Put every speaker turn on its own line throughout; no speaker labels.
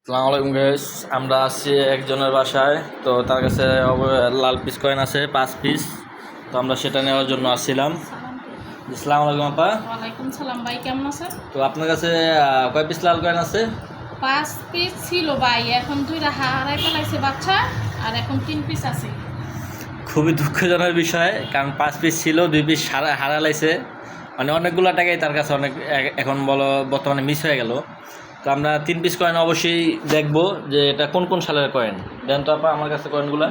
আসসালামু আলাইকুম গাইস, আমরা আছি একজনের বাসায়। তো তার কাছে লাল পিস কয়েন আছে 5 পিস। তো আমরা সেটা নেওয়ার জন্য আসছিলাম। আসসালামু আলাইকুম আপা।
ওয়ালাইকুম সালাম ভাই, কেমন আছেন?
তো আপনার কাছে কয় পিস লাল কয়েন আছে?
5 পিস ছিল ভাই, এখন 2টা হারাই ফেলাইছে বাচ্চা, আর এখন 3 পিস আছে।
খুবই দুঃখজনক বিষয়, কারণ 5 পিস ছিল, 2 পিস হারালাইছে। মানে অনেকগুলো টাকাই তার কাছে অনেক এখন বর্তমানে মিস হয়ে গেল। তো আমরা 3 পিস কয়েন অবশ্যই দেখব যে এটা কোন কোন সালের কয়েন। দেন তো আপা আমার কাছে কয়েনগুলো।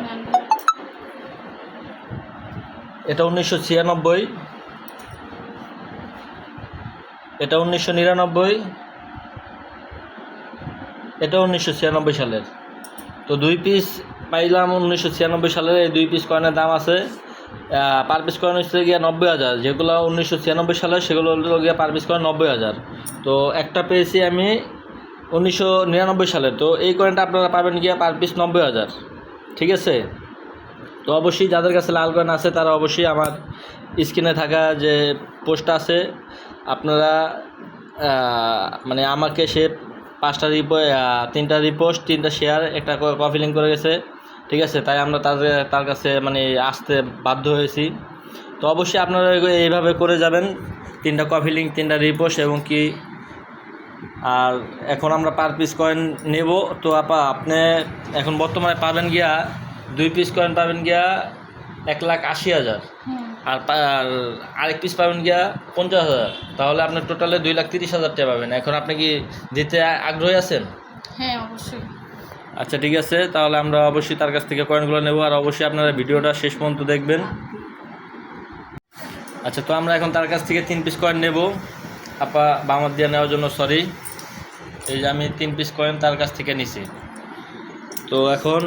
এটা 1996, এটা 1999, এটা 1996 সালের। তো 2 পিস পাইলাম 1996 সালের। এই 2 পিস কয়েনের দাম আছে পার পিস কয়েন হচ্ছে গিয়া 90,000। যেগুলো 1996 সালের সেগুলো হলো গিয়া পার পিস কয়েন 90,000। তো একটা পেয়েছি আমি 1999 সালের। তো এই কয়েনটা আপনারা পাবেন গিয়া পার পিস 90,000। ঠিক আছে? তো অবশ্যই যাদের কাছে লাল কয়েন আছে তারা অবশ্যই আমার স্ক্রিনে থাকা যে পোস্টটা আছে, আপনারা মানে আমাকে সে 5টা 3টা রিপোস্ট, 3টা শেয়ার, একটা কপি লিঙ্ক করে গেছে। ঠিক আছে? তাই আমরা তার কাছে মানে আসতে বাধ্য হয়েছি। তো অবশ্যই আপনারা এইভাবে করে যাবেন, 3টা কপি লিঙ্ক, 3টা রিপোস্ট এবং কি। আর এখন আমরা পার পিস কয়েন নেব। তো আপা আপনি এখন বর্তমানে পাবেন গিয়া 2 পিস কয়েন পাবেন গিয়া 1,80,000। আর আরেক পিস পাবেন গিয়া 50,000। তাহলে আপনার টোটালে 2,30,000 টাকা পাবেন। এখন আপনি কি দিতে আগ্রহী আছেন?
হ্যাঁ, অবশ্যই।
আচ্ছা, ঠিক আছে, তাহলে আমরা অবশ্যই তার কাছ থেকে কয়েনগুলো নেব। আর অবশ্যই আপনারা ভিডিওটা শেষ পর্যন্ত দেখবেন। আচ্ছা, তো আমরা এখন তার কাছ থেকে 3 পিস কয়েন নেব। আপা বামাত দিয়ে নেওয়ার জন্য সরি। এই যে আমি 3 পিস কয়েন তার কাছ থেকে নিছি। তো এখন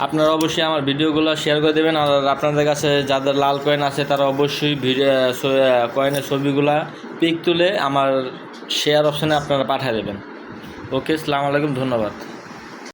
আপনারা অবশ্যই আমার ভিডিওগুলো শেয়ার করে দেবেন। আর আপনাদের কাছে যাদের লাল কয়েন আছে তারা অবশ্যই কয়েনের ছবিগুলা পিক তুলে আমার শেয়ার অপশানে আপনারা পাঠিয়ে দেবেন। ওকে, আসসালামু আলাইকুম, ধন্যবাদ।